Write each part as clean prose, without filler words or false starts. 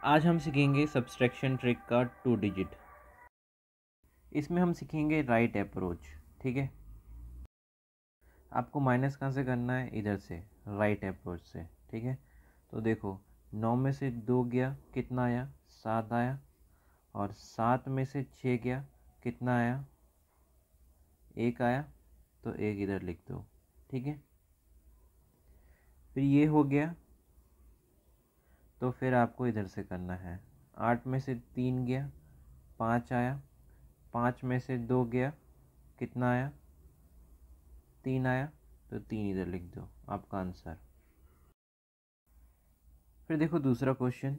आज हम सीखेंगे सब्सट्रैक्शन ट्रिक का 2 डिजिट। इसमें हम सीखेंगे राइट अप्रोच। ठीक है, आपको माइनस कहाँ से करना है, इधर से, राइट अप्रोच से। ठीक है, तो देखो 9 में से 2 गया, कितना आया, 7 आया। और 7 में से 6 गया, कितना आया, 1 आया। तो 1 इधर लिख दो। ठीक है, फिर ये हो गया, तो फिर आपको इधर से करना है। 8 में से 3 गया, 5 आया। 5 में से 2 गया, कितना आया, 3 आया। तो 3 इधर लिख दो, आपका आंसर। फिर देखो दूसरा क्वेश्चन,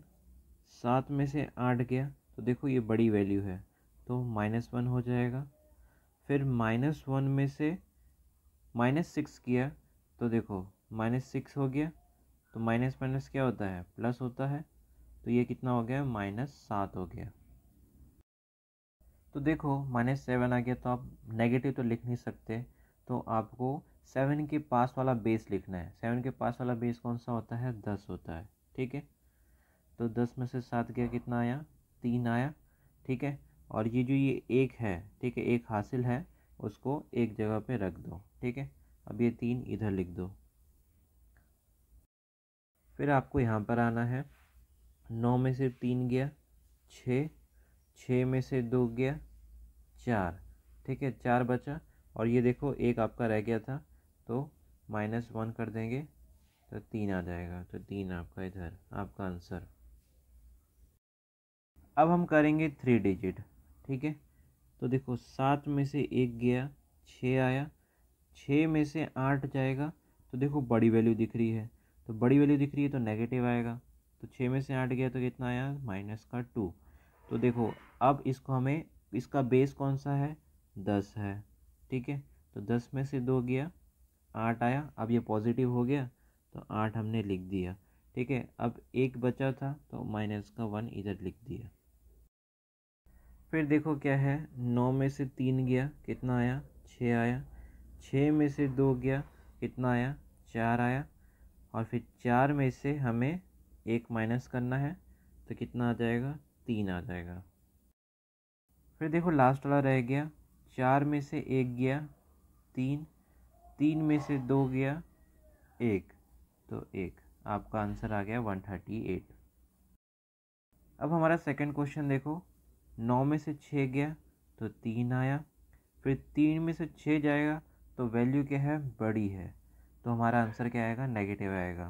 7 में से 8 गया, तो देखो ये बड़ी वैल्यू है, तो -1 हो जाएगा। फिर -1 में से -6 किया, तो देखो -6 हो गया, तो माइनस माइनस क्या होता है, प्लस होता है। तो ये कितना हो गया, -7 हो गया। तो देखो -7 आ गया, तो आप नेगेटिव तो लिख नहीं सकते, तो आपको 7 के पास वाला बेस लिखना है। 7 के पास वाला बेस कौन सा होता है, 10 होता है। ठीक है, तो 10 में से 7 गया, कितना आया, 3 आया। ठीक है, और ये जो ये 1 है, ठीक है, 1 हासिल है, उसको एक जगह पे रख दो। ठीक है, अब ये 3 इधर लिख दो। फिर आपको यहाँ पर आना है, 9 में से 3 गया, 6। 6 में से 2 गया, 4। ठीक है, 4 बचा। और ये देखो 1 आपका रह गया था, तो -1 कर देंगे, तो 3 आ जाएगा। तो 3 आपका इधर, आपका आंसर। अब हम करेंगे 3 डिजिट। ठीक है, तो देखो 7 में से 1 गया, 6 आया। 6 में से 8 जाएगा, तो देखो बड़ी वैल्यू दिख रही है, तो बड़ी वैल्यू दिख रही है तो नेगेटिव आएगा। तो 6 में से 8 गया, तो कितना आया, -2। तो देखो अब इसको हमें, इसका बेस कौन सा है, 10 है। ठीक है, तो 10 में से 2 गया, 8 आया। अब ये पॉजिटिव हो गया, तो 8 हमने लिख दिया। ठीक है, अब 1 बचा था, तो -1 इधर लिख दिया। फिर देखो क्या है, 9 में से 3 गया, कितना आया, 6 आया। 6 में से 2 गया, कितना आया, 4 आया। और फिर 4 में से हमें 1 माइनस करना है, तो कितना आ जाएगा, 3 आ जाएगा। फिर देखो लास्ट वाला रह गया, 4 में से 1 गया, 3। 3 में से 2 गया, 1, तो 1, आपका आंसर आ गया 138। अब हमारा सेकंड क्वेश्चन देखो, 9 में से 6 गया, तो 3 आया। फिर 3 में से 6 जाएगा, तो वैल्यू क्या है, बड़ी है, तो हमारा आंसर क्या आएगा, नेगेटिव आएगा।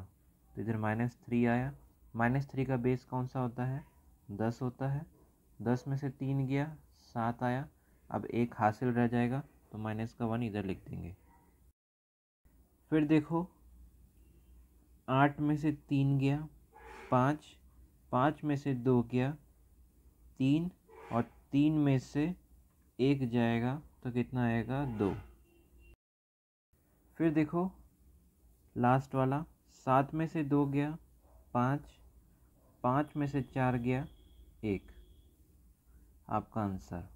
तो इधर -3 आया। -3 का बेस कौन सा होता है, 10 होता है। 10 में से 3 गया, 7 आया। अब 1 हासिल रह जाएगा, तो -1 इधर लिख देंगे। फिर देखो 8 में से 3 गया, 5। 5 में से 2 गया, 3। और 3 में से 1 जाएगा, तो कितना आएगा, 2। फिर देखो लास्ट वाला, 7 में से 2 गया, 5। 5 में से 4 गया, 1, आपका आंसर।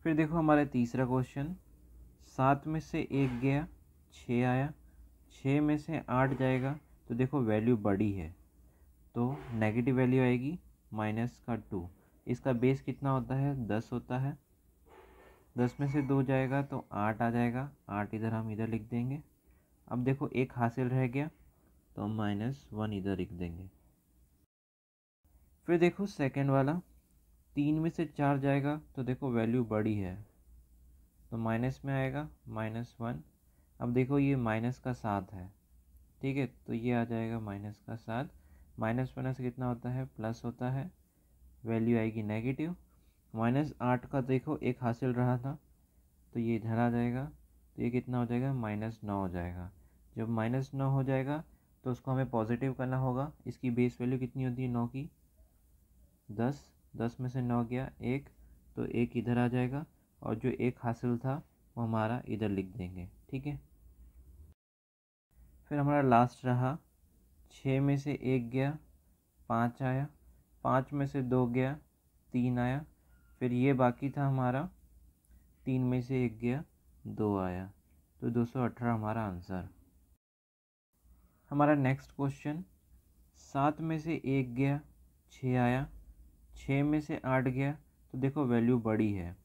फिर देखो हमारा तीसरा क्वेश्चन, 7 में से 1 गया, 6 आया। 6 में से 8 जाएगा, तो देखो वैल्यू बड़ी है, तो नेगेटिव वैल्यू आएगी, -2। इसका बेस कितना होता है, 10 होता है। 10 में से 2 जाएगा, तो 8 आ जाएगा। 8 इधर हम इधर लिख देंगे। अब देखो 1 हासिल रह गया, तो -1 इधर लिख देंगे। फिर देखो सेकंड वाला, 3 में से 4 जाएगा, तो देखो वैल्यू बड़ी है, तो माइनस में आएगा, -1। अब देखो ये माइनस का 7 है। ठीक है, तो ये आ जाएगा -7। -1 से कितना होता है, प्लस होता है, वैल्यू आएगी नेगेटिव। -8 का देखो 1 हासिल रहा था, तो ये इधर आ जाएगा, तो ये कितना हो जाएगा, -9 हो जाएगा। जब -9 हो जाएगा, तो उसको हमें पॉजिटिव करना होगा। इसकी बेस वैल्यू कितनी होती है, 9 की, 10। 10 में से 9 गया, 1, तो 1 इधर आ जाएगा। और जो 1 हासिल था, वो हमारा इधर लिख देंगे। ठीक है, फिर हमारा लास्ट रहा, 6 में से 1 गया, 5 आया। 5 में से 2 गया, 3 आया। फिर ये बाकी था हमारा, 3 में से 1 गया, 2 आया। तो 218 हमारा आंसर। हमारा नेक्स्ट क्वेश्चन, 7 में से 1 गया, 6 आया, 6 में से 8 गया, तो देखो वैल्यू बड़ी है,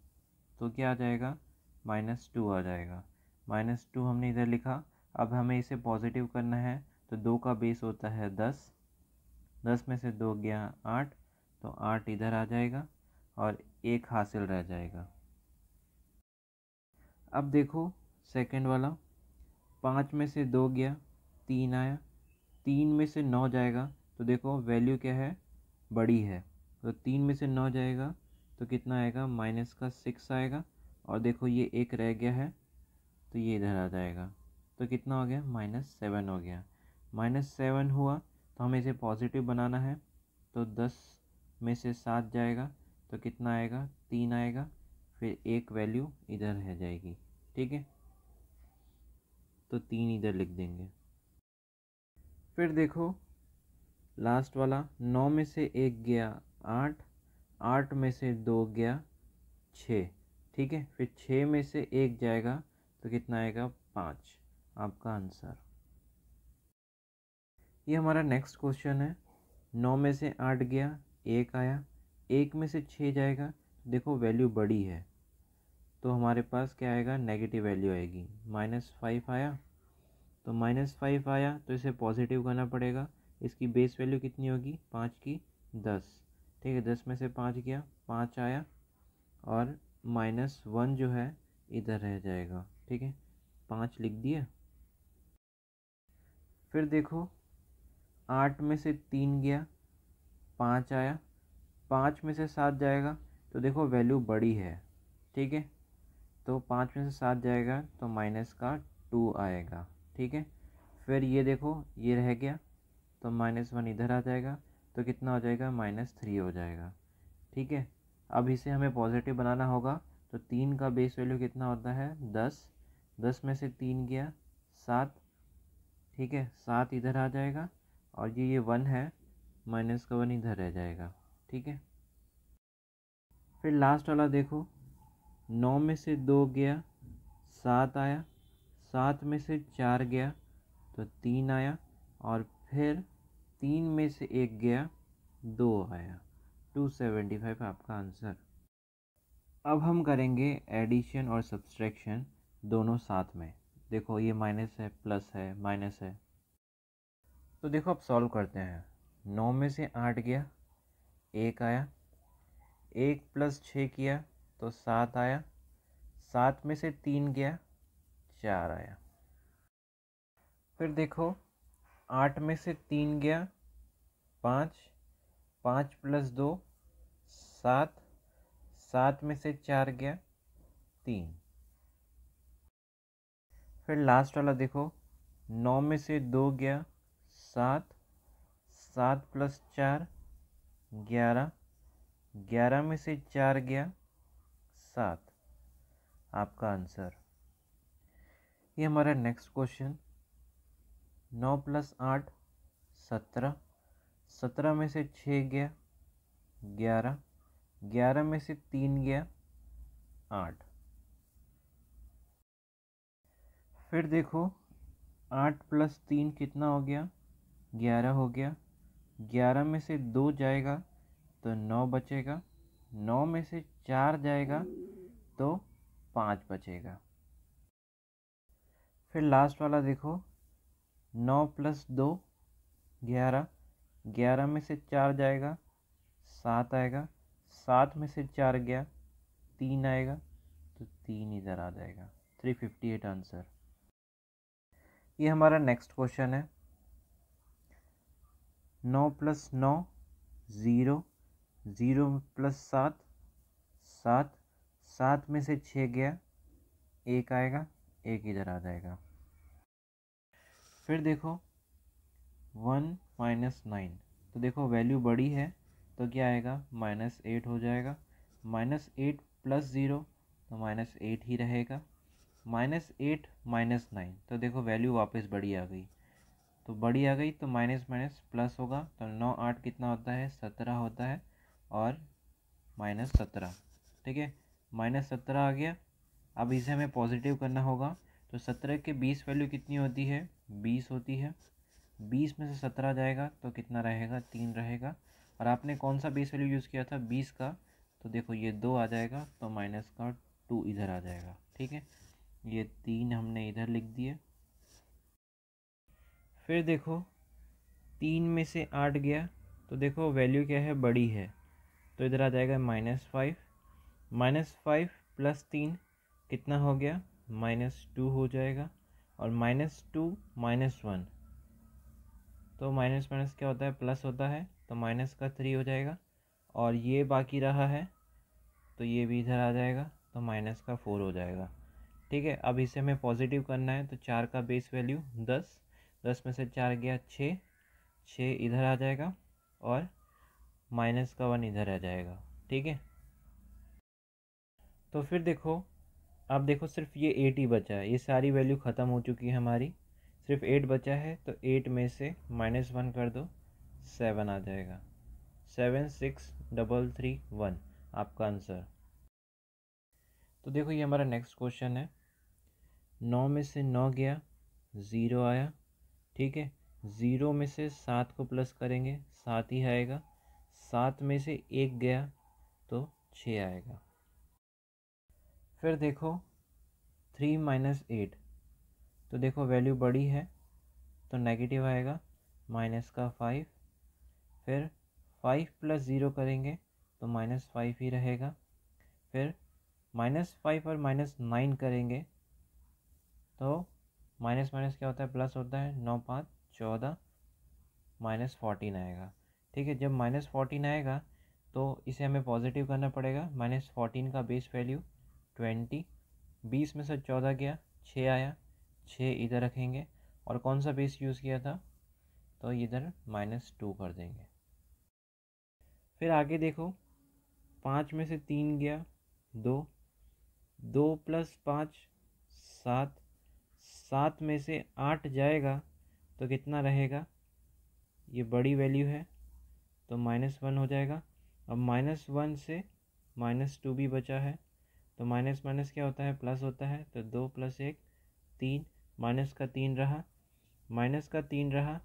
तो क्या आ जाएगा, -2 आ जाएगा। -2 हमने इधर लिखा। अब हमें इसे पॉजिटिव करना है, तो 2 का बेस होता है 10, 10 में से 2 गया 8, तो 8 इधर आ जाएगा और 1 हासिल रह जाएगा। अब देखो सेकंड वाला, 5 में से 2 गया, 3 आया, 3 में से 9 जाएगा, तो देखो वैल्यू क्या है, बड़ी है, तो 3 में से 9 जाएगा तो कितना आएगा, -6 आएगा। और देखो ये 1 रह गया है, तो ये इधर आ जाएगा, तो कितना हो गया, -7 हो गया। -7 हुआ तो हमें इसे पॉजिटिव बनाना है, तो 10 में से 7 जाएगा, तो कितना आएगा, 3 आएगा, फिर एक वैल्यू इधर रह जाएगी। ठीक है, तो 3 इधर लिख देंगे। फिर देखो लास्ट वाला, 9 में से 1 गया 8, 8 में से 2 गया 6। ठीक है, फिर 6 में से 1 जाएगा तो कितना आएगा, 5, आपका आंसर। ये हमारा नेक्स्ट क्वेश्चन है। 9 में से 8 गया, 1 आया, 1 में से 6 जाएगा, देखो वैल्यू बड़ी है, तो हमारे पास क्या आएगा, नेगेटिव वैल्यू आएगी। -5 आया, तो -5 आया तो इसे पॉजिटिव करना पड़ेगा। इसकी बेस वैल्यू कितनी होगी, 5 की 10। ठीक है, 10 में से 5 गया, 5 आया, और -1 जो है इधर रह जाएगा। ठीक है, 5 लिख दिया। फिर देखो 8 में से 3 गया, 5 आया, 5 में से 7 जाएगा, तो देखो वैल्यू बड़ी है। ठीक है, तो 5 में से 7 जाएगा तो -2 आएगा। ठीक है, फिर ये देखो ये रह गया, तो -1 इधर आ जाएगा, तो कितना हो जाएगा, -3 हो जाएगा। ठीक है, अब इसे हमें पॉजिटिव बनाना होगा, तो 3 का बेस वैल्यू कितना होता है, 10, 10 में से 3 गया 7। ठीक है, 7 इधर आ जाएगा, और ये 1 है, -1 इधर रह जाएगा। ठीक है, फिर लास्ट वाला देखो, 9 में से 2 गया, 7 आया, 7 में से 4 गया तो 3 आया, और फिर 3 में से 1 गया, 2 आया, 275 आपका आंसर। अब हम करेंगे एडिशन और सब्सट्रैक्शन दोनों साथ में। देखो ये माइनस है, प्लस है, माइनस है, तो देखो अब सॉल्व करते हैं। 9 में से 8 गया, 1 आया, 1 + 6 किया तो 7 आया, 7 में से 3 गया, 4 आया। फिर देखो 8 में से 3 गया, 5, 5 + 2 7, 7 में से 4 गया, 3। फिर लास्ट वाला देखो, 9 में से 2 गया, 7, 7 + 4 11, 11 में से 4 गया, 7, आपका आंसर। ये हमारा नेक्स्ट क्वेश्चन, 9 + 8 17, 17 में से 6 गया, 11, 11 में से 3 गया, 8। फिर देखो 8 + 3 कितना हो गया, 11 हो गया, 11 में से 2 जाएगा तो 9 बचेगा, 9 में से 4 जाएगा तो 5 बचेगा। फिर लास्ट वाला देखो, 9 + 2 11, 11 में से 4 जाएगा, 7 आएगा, 7 में से 4 गया, 3 आएगा, तो 3 इधर आ जाएगा। 358 आंसर। ये हमारा नेक्स्ट क्वेश्चन है। 9 + 9 0, 0 + 7 7, 7 में से 6 गया, 1 आएगा, 1 इधर आ जाएगा। फिर देखो 1 - 9, तो देखो वैल्यू बड़ी है, तो क्या आएगा, -8 हो जाएगा। -8 + 0 तो -8 ही रहेगा। -8 - 9, तो देखो वैल्यू वापस बड़ी आ गई, तो बड़ी आ गई तो माइनस माइनस प्लस होगा, तो 9 8 कितना होता है, 17 होता है, और -17। ठीक है, -17 आ गया। अब इसे हमें पॉजिटिव करना होगा, तो 17 के 20 वैल्यू कितनी होती है, 20 होती है। 20 में से 17 जाएगा तो कितना रहेगा, 3 रहेगा। और आपने कौन सा बेस वैल्यू यूज़ किया था, 20 का, तो देखो ये 2 आ जाएगा तो माइनस का 2 इधर आ जाएगा। ठीक है, ये 3 हमने इधर लिख दिए। फिर देखो 3 में से 8 गया तो देखो वैल्यू क्या है, बड़ी है, तो इधर आ जाएगा -5। -5 प्लस 3 कितना हो गया, -2 हो जाएगा। और -2 -1, तो माइनस माइनस क्या होता है, प्लस होता है, तो माइनस का 3 हो जाएगा। और ये बाकी रहा है तो ये भी इधर आ जाएगा तो माइनस का 4 हो जाएगा। ठीक है, अब इसे हमें पॉजिटिव करना है तो 4 का बेस वैल्यू 10, 10 में से 4 गया 6, 6 इधर आ जाएगा और माइनस का 1 इधर आ जाएगा। ठीक है, तो फिर देखो, अब देखो सिर्फ ये 8 ही बचा है, ये सारी वैल्यू ख़त्म हो चुकी है हमारी, सिर्फ 8 बचा है। तो 8 में से -1 कर दो, 7 आ जाएगा। 76331 आपका आंसर। तो देखो ये हमारा नेक्स्ट क्वेश्चन है। 9 में से 9 गया, 0 आया। ठीक है, 0 में से 7 को प्लस करेंगे, 7 ही आएगा। 7 में से 1 गया तो 6 आएगा। फिर देखो 3 माइनस 8, तो देखो वैल्यू बड़ी है तो नेगेटिव आएगा, माइनस का 5। फिर 5 प्लस 0 करेंगे तो -5 ही रहेगा। फिर -5 और -9 करेंगे तो माइनस माइनस क्या होता है, प्लस होता है। 9 5 14, -14 आएगा। ठीक है, जब -14 आएगा तो इसे हमें पॉजिटिव करना पड़ेगा। -14 का बेस वैल्यू 20, 20 में से 14 गया, 6 आया, 6 इधर रखेंगे। और कौन सा बेस यूज़ किया था, तो इधर -2 कर देंगे। फिर आगे देखो 5 में से 3 गया, 2, 2 प्लस 5 7, 7 में से 8 जाएगा तो कितना रहेगा, ये बड़ी वैल्यू है तो -1 हो जाएगा। अब -1 से -2 भी बचा है, तो माइनस माइनस क्या होता है, प्लस होता है। तो 2 + 1 3, माइनस का 3 रहा, माइनस का 3 रहा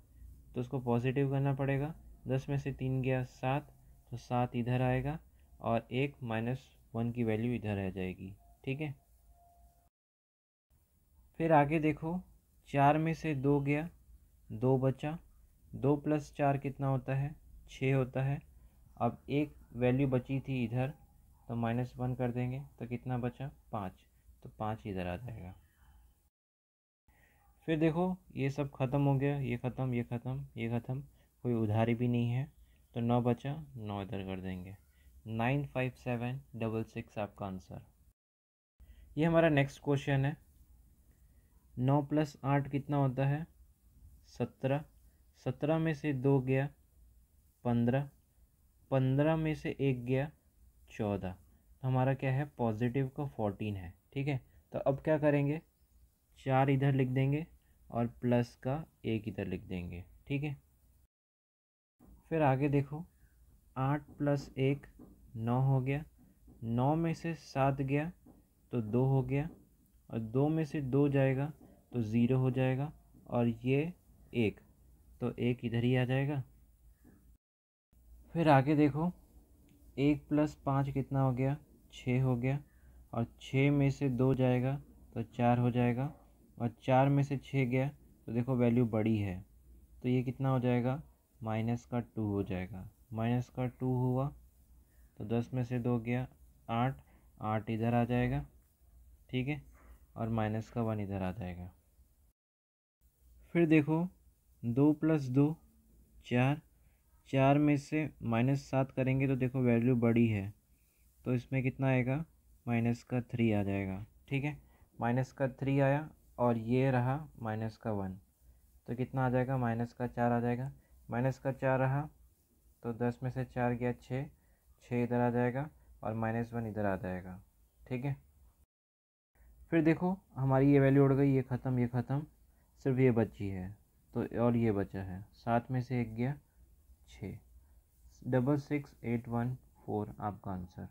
तो उसको पॉजिटिव करना पड़ेगा। 10 में से 3 गया 7, तो 7 इधर आएगा और एक -1 की वैल्यू इधर आ जाएगी। ठीक है, फिर आगे देखो 4 में से 2 गया, 2 बचा, 2 + 4 कितना होता है, 6 होता है। अब एक वैल्यू बची थी इधर तो -1 कर देंगे तो कितना बचा, 5, तो 5 इधर आ जाएगा। फिर देखो ये सब ख़त्म हो गया, ये ख़त्म, ये ख़त्म, ये ख़त्म, कोई उधारी भी नहीं है तो 9 बचा, 9 इधर कर देंगे। 95766 आपका आंसर। ये हमारा नेक्स्ट क्वेश्चन है। 9 + 8 कितना होता है, 17, 17 में से 2 गया 15, 15 में से 1 गया 14, तो हमारा क्या है, पॉजिटिव का 14 है। ठीक है, तो अब क्या करेंगे, 4 इधर लिख देंगे और प्लस का 1 इधर लिख देंगे। ठीक है, फिर आगे देखो 8 + 1 9 हो गया, 9 में से 7 गया तो 2 हो गया, और 2 में से 2 जाएगा तो 0 हो जाएगा, और ये 1, तो 1 इधर ही आ जाएगा। फिर आगे देखो 1 + 5 कितना हो गया, 6 हो गया, और 6 में से 2 जाएगा तो 4 हो जाएगा, और 4 में से 6 गया तो देखो वैल्यू बड़ी है तो ये कितना हो जाएगा, -2 हो जाएगा। -2 हुआ तो 10 में से 2 गया 8, 8 इधर आ जाएगा। ठीक है, और -1 इधर आ जाएगा। फिर देखो 2 + 2 4, 4 में से -7 करेंगे तो देखो वैल्यू बड़ी है तो इसमें कितना आएगा, -3 आ जाएगा। ठीक है, -3 आया और ये रहा -1, तो कितना आ जाएगा, -4 आ जाएगा। -4 रहा तो 10 में से 4 गया 6, 6 इधर आ जाएगा और -1 इधर आ जाएगा। ठीक है, फिर देखो हमारी ये वैल्यू उड़ गई, ये ख़त्म, ये ख़त्म, सिर्फ ये बची है तो, और ये बचा है 7 में से 1 गया 6, 66814 आपका आंसर।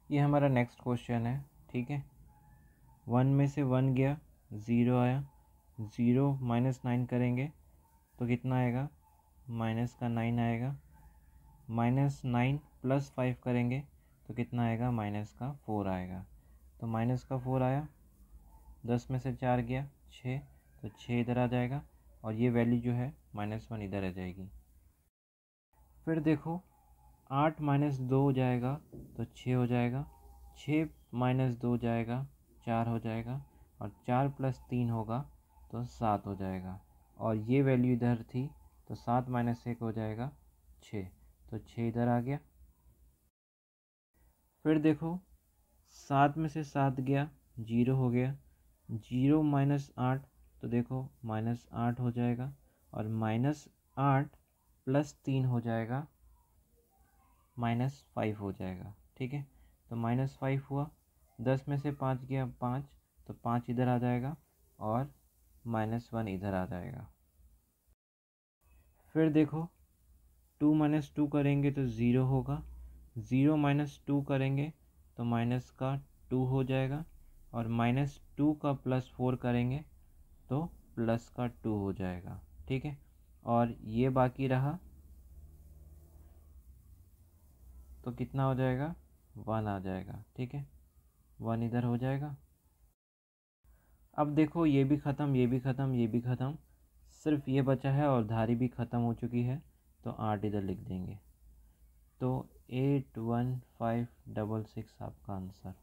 ये हमारा नेक्स्ट क्वेश्चन है। ठीक है, 1 में से 1 गया 0 आया, ज़ीरो माइनस 9 करेंगे तो कितना आएगा, माइनस का 9 आएगा। माइनस 9 प्लस 5 करेंगे तो कितना आएगा, माइनस का 4 आएगा। तो माइनस का 4 आया, 10 में से 4 गया 6, तो 6 इधर आ जाएगा और ये वैल्यू जो है -1 इधर आ जाएगी। फिर देखो 8 माइनस 2 हो जाएगा तो 6 हो जाएगा, 6 माइनस 2 जाएगा 4 हो जाएगा, और 4 प्लस 3 होगा तो 7 हो जाएगा। और ये वैल्यू इधर थी तो 7 माइनस 1 हो जाएगा 6, तो 6 इधर आ गया। फिर देखो 7 में से 7 गया 0 हो गया, 0 माइनस 8 तो देखो -8 हो जाएगा, और -8 प्लस 3 हो जाएगा -5 हो जाएगा। ठीक है, तो -5 हुआ, 10 में से 5 गया 5, तो 5 इधर आ जाएगा और -1 इधर आ जाएगा। फिर देखो 2 माइनस 2 करेंगे तो 0 होगा, 0 माइनस 2 करेंगे तो माइनस का 2 हो जाएगा, और -2 का +4 करेंगे तो प्लस का 2 हो जाएगा। ठीक है, और ये बाकी रहा तो कितना हो जाएगा, 1 आ जाएगा। ठीक है, 1 इधर हो जाएगा। अब देखो ये भी ख़त्म, ये भी ख़त्म, ये भी ख़त्म, सिर्फ ये बचा है और धारी भी ख़त्म हो चुकी है, तो 8 इधर लिख देंगे। तो 815666 आपका आंसर।